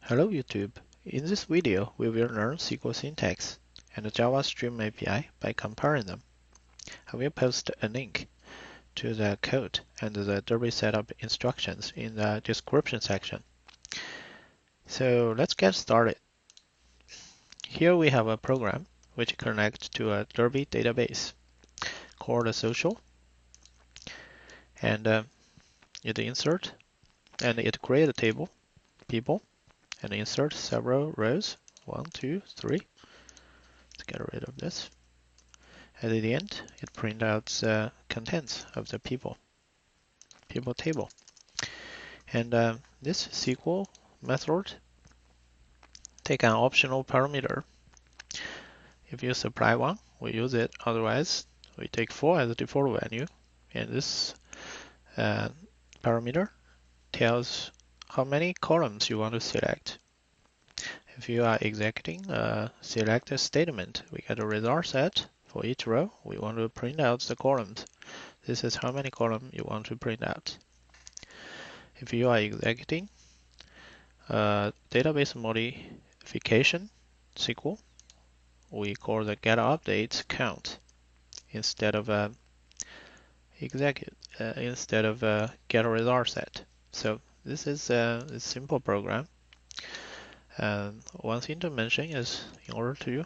Hello YouTube. In this video, we will learn SQL syntax and the Java Stream API by comparing them. I will post a link to the code and the Derby setup instructions in the description section. So let's get started. Here we have a program which connects to a Derby database called social, and it insert and it create a table, people, and insert several rows, 1, 2, 3. Let's get rid of this. At the end, it prints out the contents of the people table. And this SQL method take an optional parameter. If you supply one, we use it. Otherwise, we take 4 as the default value. And this parameter tells how many columns you want to select. If you are executing a select statement, we get a result set. For each row, we want to print out the columns. This is how many columns you want to print out. If you are executing database modification SQL, we call the get updates count instead of get result set. So this is a simple program. And one thing to mention is, in order to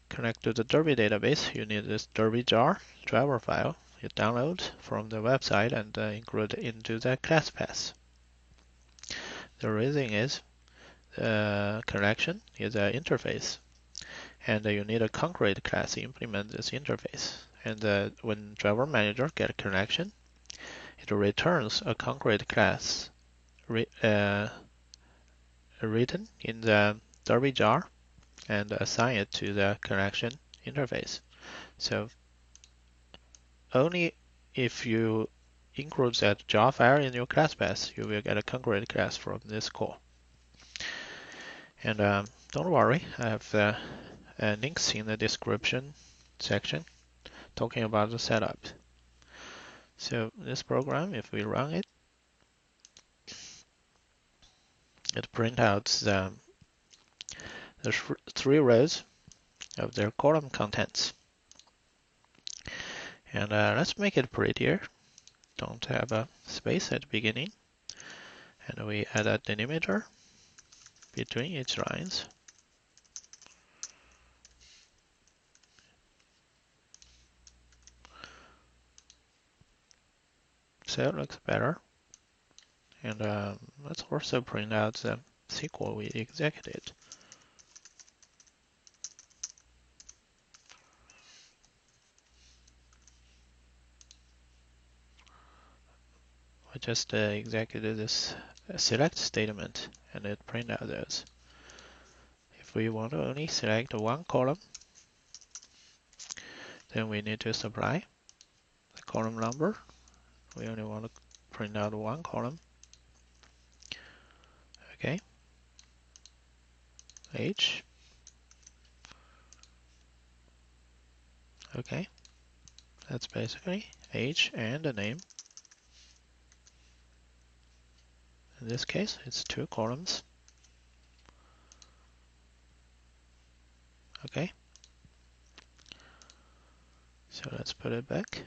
connect to the Derby database, you need this Derby jar driver file you download from the website and include into the class path. The reason is connection is an interface, and you need a concrete class to implement this interface. And when driver manager get a connection, it returns a concrete class written in the Derby jar and assign it to the connection interface. So only if you include that jar file in your class path, you will get a concrete class from this call. And don't worry, I have links in the description section talking about the setup. So this program, if we run it, it prints out the 3 rows of their column contents. And let's make it prettier. Don't have a space at the beginning. And we add a delimiter between each lines. So it looks better. And let's also print out the SQL we executed. I just executed this select statement and it print out those. If we want to only select one column, then we need to supply the column number. We only want to print out one column. Okay. H. Okay. That's basically H and a name. In this case, it's 2 columns. Okay. So let's put it back.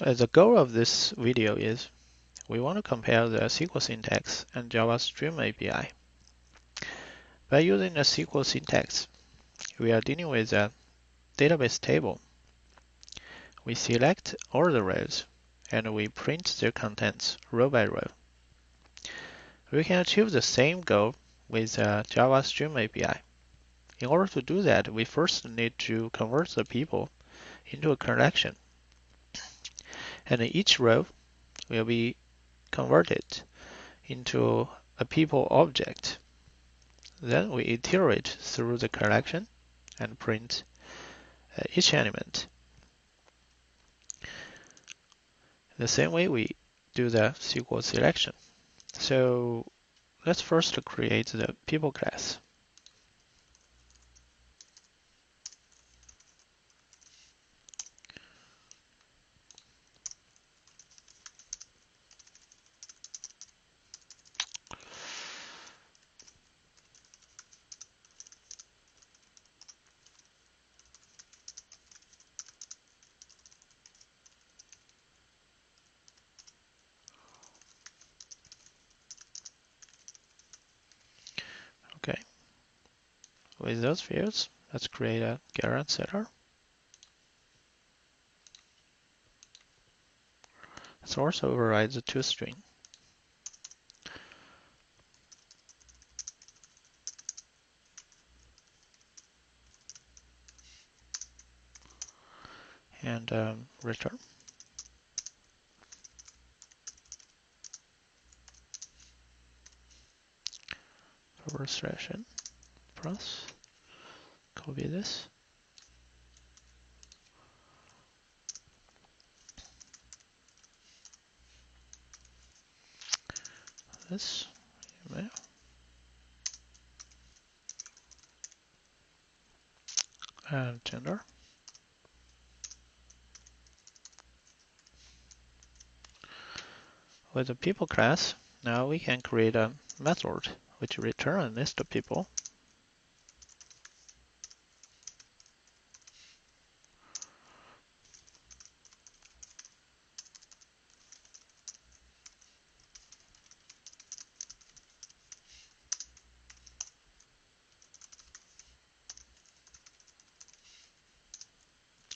The goal of this video is we want to compare the SQL syntax and Java Stream API. By using the SQL syntax, we are dealing with a database table. We select all the rows and we print their contents row by row. We can achieve the same goal with Java Stream API. In order to do that, we first need to convert the people into a collection. And each row will be converted into a people object. Then we iterate through the collection and print each element. The same way we do the SQL selection. So let's first create the people class. With those fields, let's create a getter setter. Let's also override the toString. And return. /n plus, copy this. This email. And gender. With the people class, now we can create a method which returns a list of people.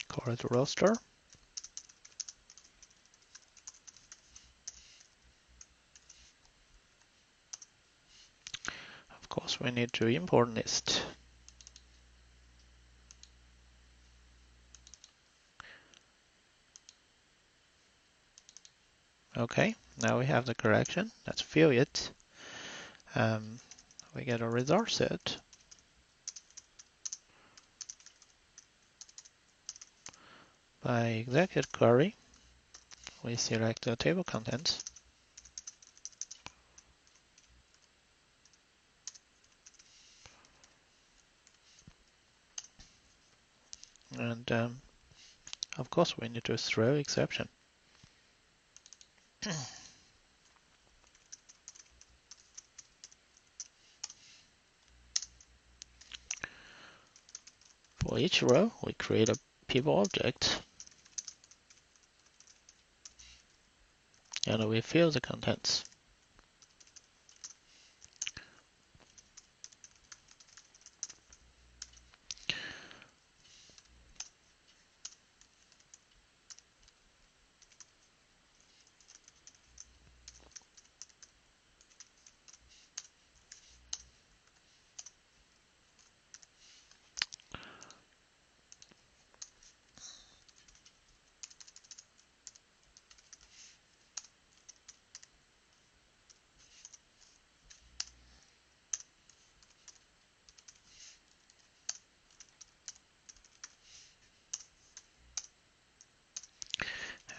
Call it roster. Of course, we need to import list. Okay, now we have the correction. Let's view it. We get a result set. By execute query, we select the table contents. And of course, we need to throw exception. For each row, we create a people object. And we fill the contents.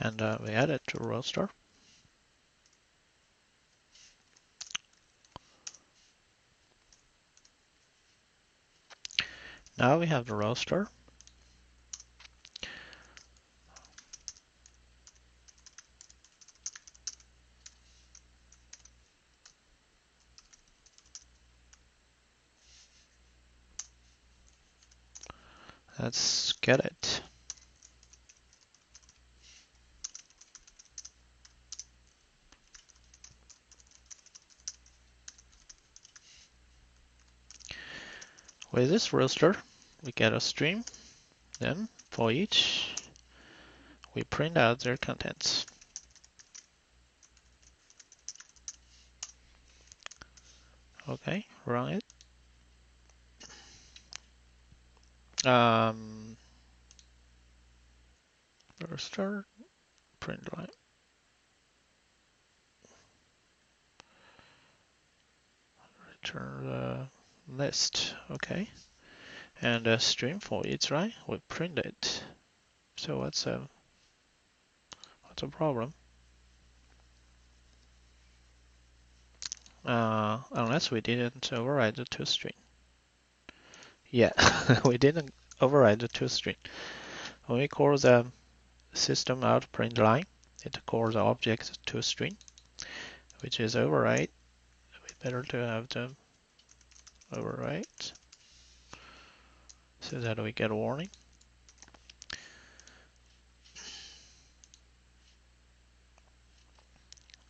And we add it to roster. Now we have the roster. Let's get it. With this roster, we get a stream. Then for each, we print out their contents. Okay, run it. Roster, print line. Return the list. Okay, and a stream for each line, we print it. So what's the problem? Unless we didn't override the toString. Yeah, we didn't override the toString. When we call the system out print line, it calls the object toString, which is override. We better to have the override so that we get a warning.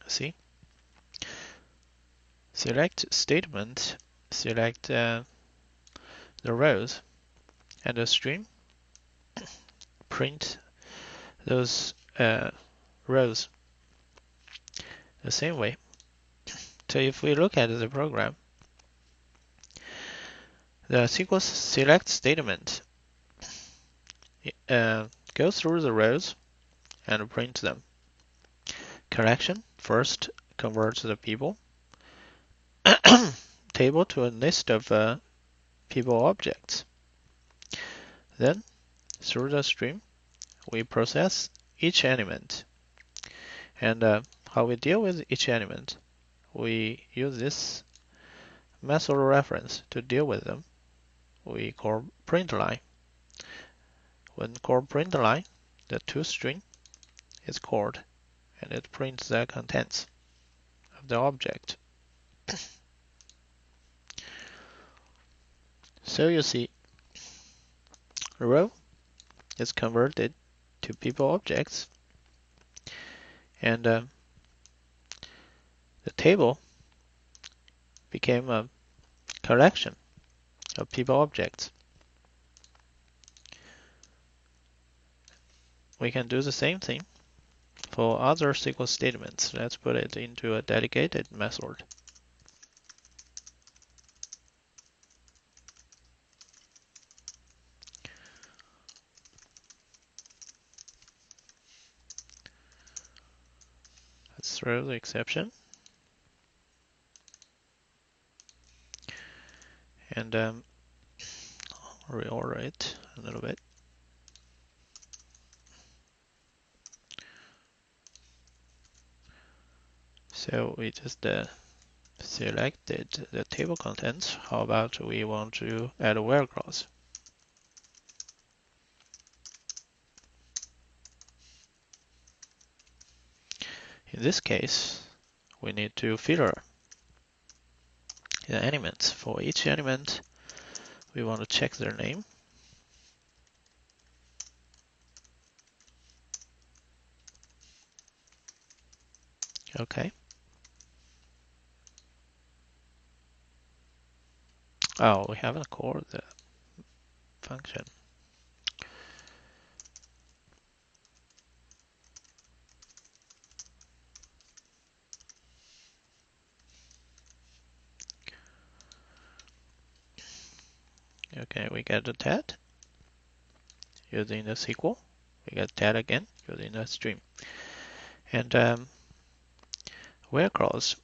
See? Select statement, select the the rows, and the string print those rows the same way. So if we look at the program, the SQL select statement goes through the rows and print them. Collection first converts the people table to a list of people objects. Then, through the stream, we process each element. And how we deal with each element, we use this method reference to deal with them. We call print line. When called print line, the toString is called, and it prints the contents of the object. So you see, row is converted to people objects, and the table became a collection of people objects. We can do the same thing for other SQL statements. Let's put it into a dedicated method. Let's throw the exception. And reorder it a little bit. So we just selected the table contents. How about we want to add a where clause? In this case, we need to filter the elements. For each element, we want to check their name. Okay. Oh, we haven't called the function. Okay, we get the tat using the SQL. We get tat again using the stream. And where clause,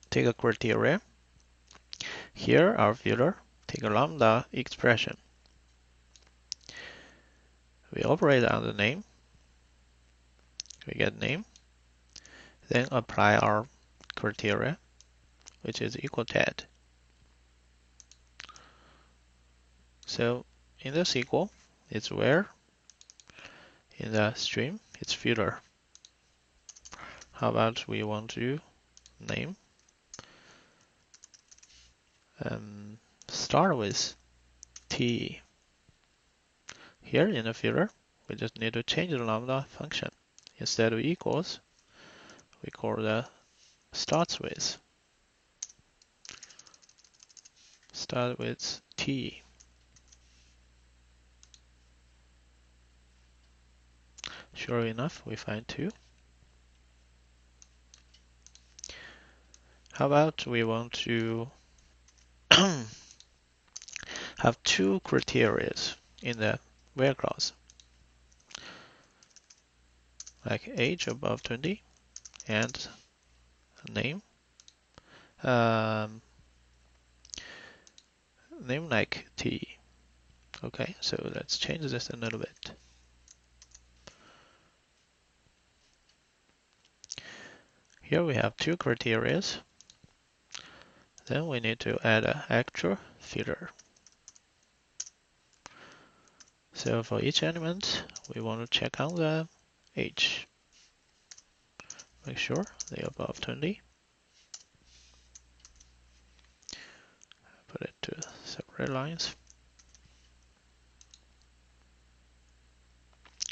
take a criteria. Here, our filter, take a lambda expression. We operate on the name. We get name. Then apply our criteria, which is equal tat. So in the SQL, it's where. In the stream, it's filter. How about we want to name? Start with T. Here in the filter, we just need to change the lambda function. Instead of equals, we call the starts with. Start with T. Sure enough, we find 2. How about we want to have 2 criteria in the where clause, like age above 20 and name. Name like T. Okay, so let's change this a little bit. Here we have 2 criteria. Then we need to add an actual filter. So for each element, we want to check on the age. Make sure they're above 20. Put it to separate lines.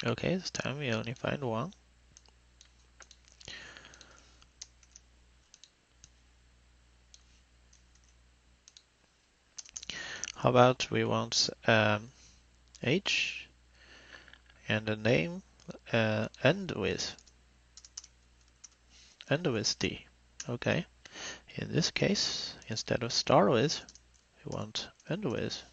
Okay, this time we only find 1. How about we want H and the name end with D. Okay. In this case, instead of start with, we want end with.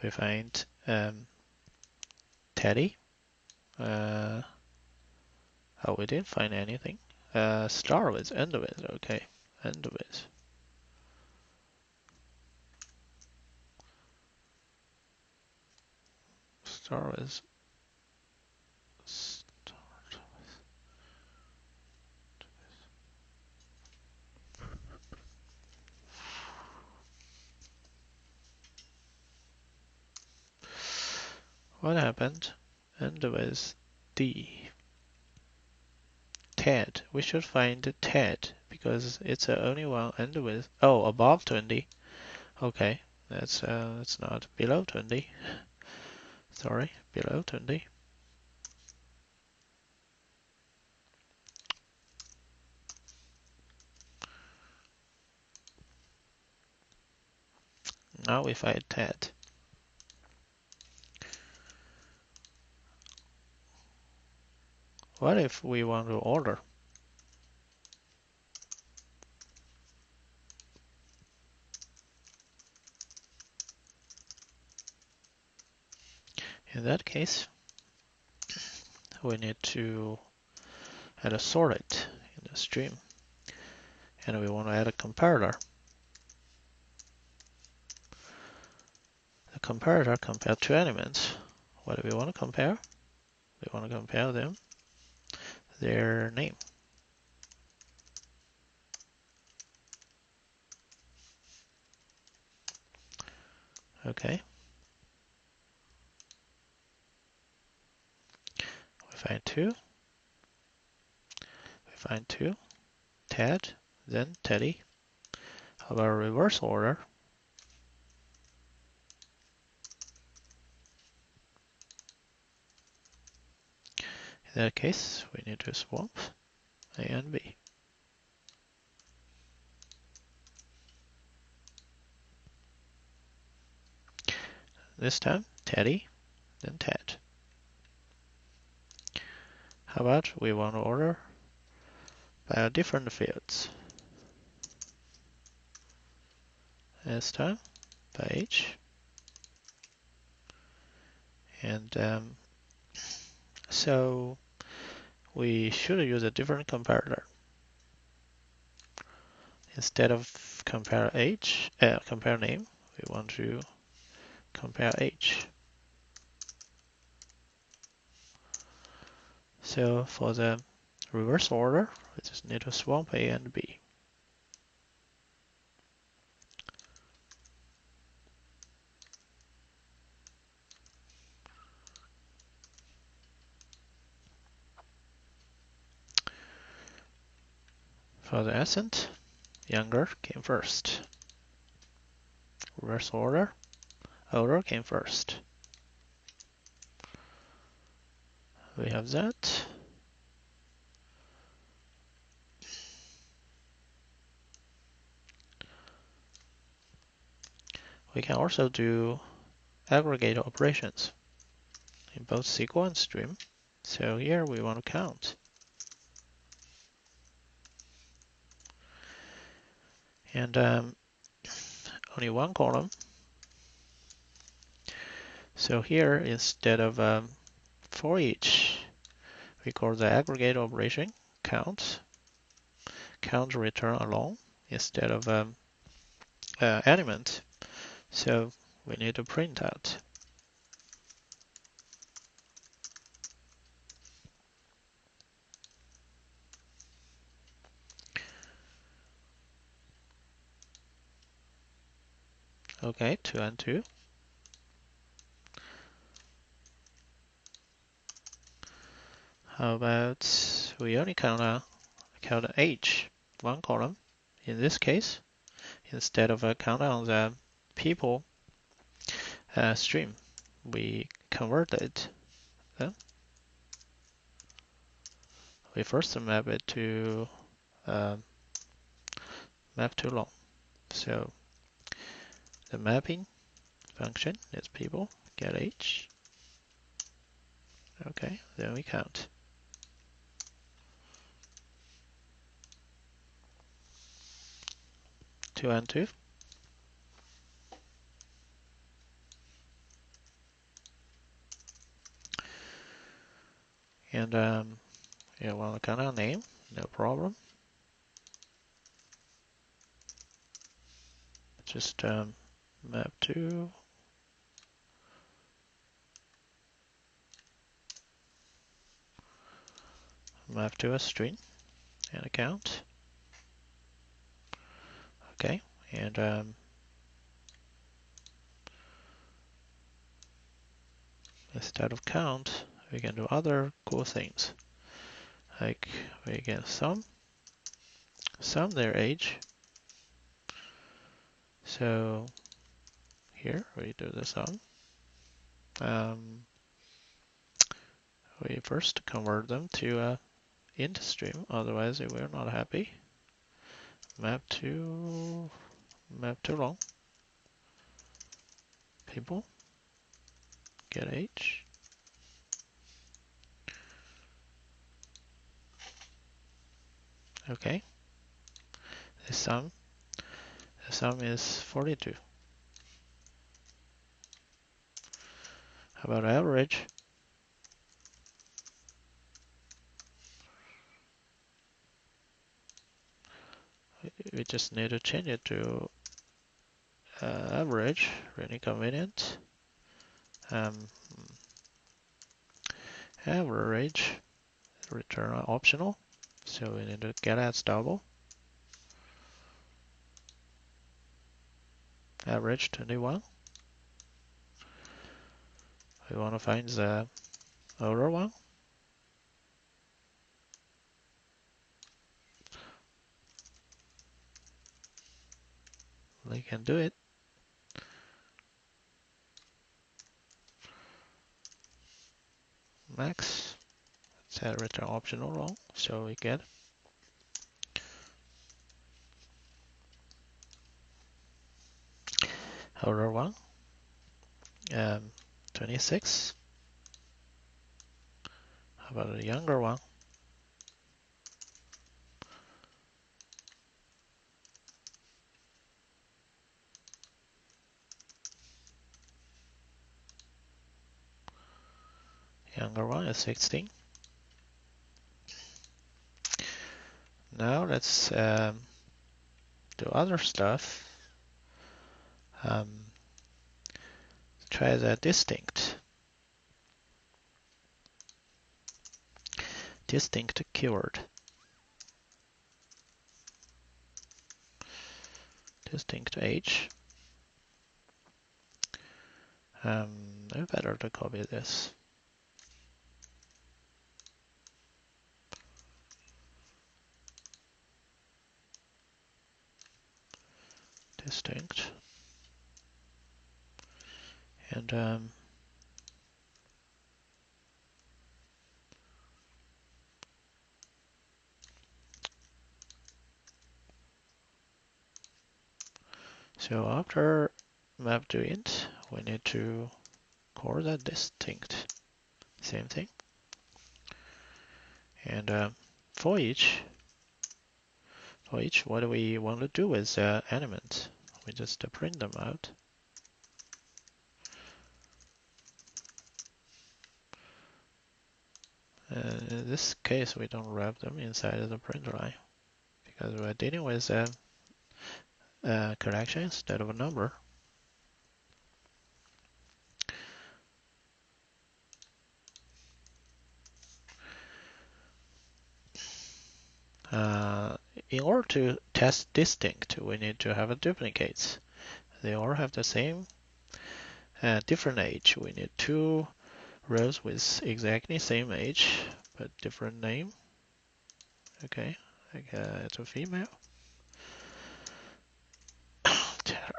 We find Teddy. Oh, we didn't find anything. Start with, end with. Okay, end with. Start with. What happened? End with D. Ted. We should find Ted because it's the only one end with. Oh, above 20. Okay, that's not below 20. Sorry, below 20. Now we find Ted. What if we want to order? In that case, we need to add a sorted in the stream. And we want to add a comparator. The comparator compares two elements. What do we want to compare? We want to compare them, their name. Okay. We find two. Ted, then Teddy. How about reverse order? In that case, we need to swap A and B. This time, Teddy, then Ted. How about we want to order by different fields? This time, by H. And so we should use a different comparator. Instead of compare name, we want to compare H. So for the reverse order, we just need to swap A and B. For the accent, younger came first. Reverse order, older came first. We have that. We can also do aggregate operations in both SQL and stream. So here we want to count. And only one column. So here, instead of for each, we call the aggregate operation count return alone instead of element. So we need to print out. Okay, 2 and 2. How about we only count H, one column. In this case, instead of counting on the people stream, we convert it Then we first map it to map to long. So the mapping function is people get age. Okay, then we count. 2 and 2. And you want to count our name, no problem. Just map to a string and a count. Okay, and instead of count, we can do other cool things. Like we can sum their age. So here we do the sum. We first convert them to a int stream, otherwise we are not happy. Map to long. People get age. Okay. The sum is 42. How about average? We just need to change it to average, really convenient. Average return optional, so we need to get as double. Average 21. We want to find the older one. We can do it. Max. Set return optional wrong, so we get older one. 26. How about a younger one? Younger one is 16. Now let's do other stuff. Try the distinct keyword. Distinct age. I better to copy this. Distinct. And so after map to int, we need to call that distinct. Same thing. And for each, what we want to do is element. We just print them out. In this case, we don't wrap them inside of the print line because we're dealing with a collection instead of a number. In order to test distinct, we need to have a duplicates. They all have the same different age. We need two rows with exactly same age but different name. Okay, like it's a female.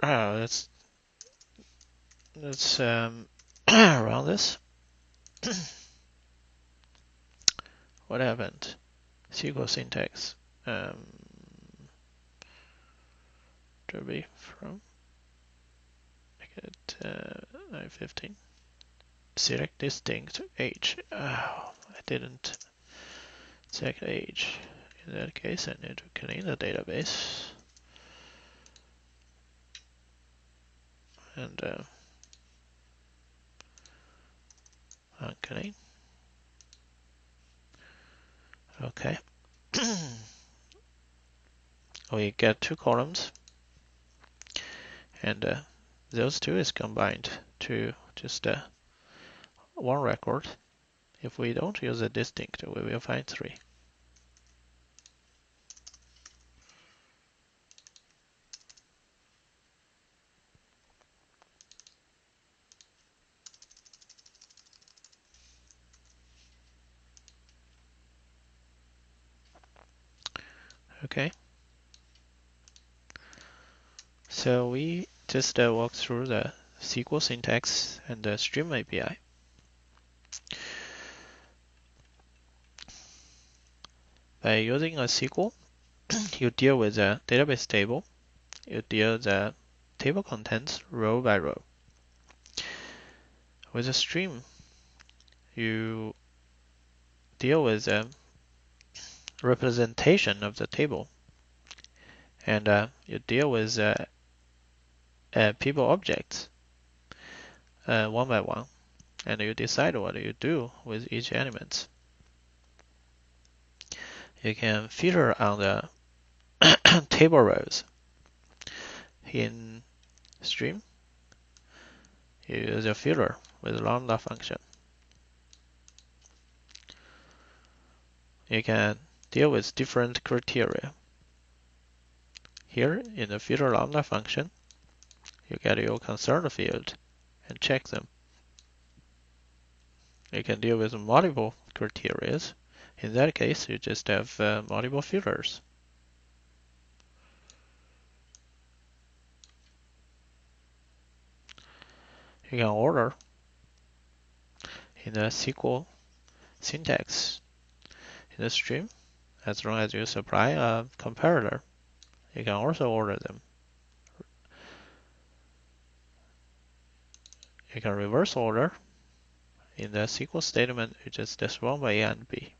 Let's run this. what happened? SQL syntax. Derby from I15. Select distinct age. Oh, I didn't select age. In that case, I need to clean the database. And unclean. Okay. We get two columns, and those two is combined to just one record. If we don't use a distinct, we will find three. Okay. So we just walk through the SQL syntax and the stream API. By using a SQL, you deal with a database table. You deal the table contents row by row. With a stream, you deal with a representation of the table, and you deal with people objects one by one, and you decide what you do with each element. You can filter on the table rows. In stream, you use a filter with lambda function. You can deal with different criteria. Here, in the filter lambda function, you get your concern field and check them. You can deal with multiple criteria. In that case, you just have multiple filters. You can order in the SQL syntax in the stream. As long as you supply a comparator, you can also order them. You can reverse order. In the SQL statement, you just swap by A and B.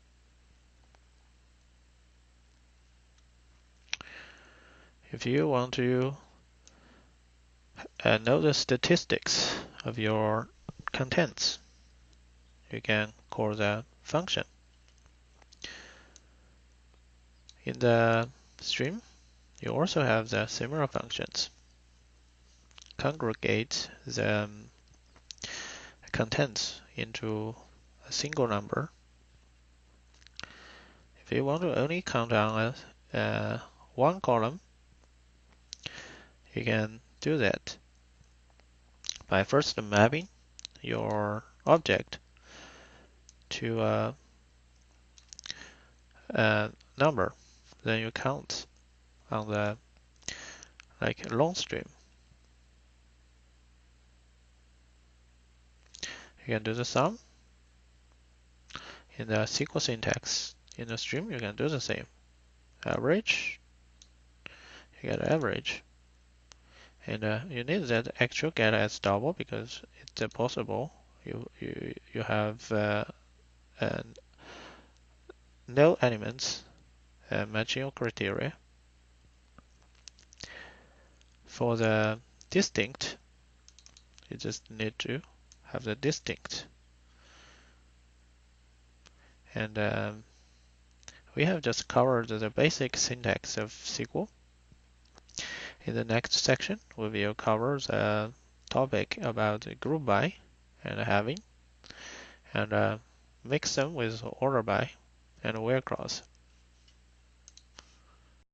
If you want to know the statistics of your contents, you can call the function. In the stream, you also have the similar functions. Congregate the contents into a single number. If you want to only count on one column, you can do that by first mapping your object to a number. Then you count on the long stream. You can do the sum. In the SQL syntax, in the stream, you can do the same. Average, you get average. And you need that actual get as double because it's possible you have no elements matching your criteria. For the distinct, you just need to have the distinct. And we have just covered the basic syntax of SQL. In the next section, we will cover the topic about group by and having, and mix them with order by and where clause.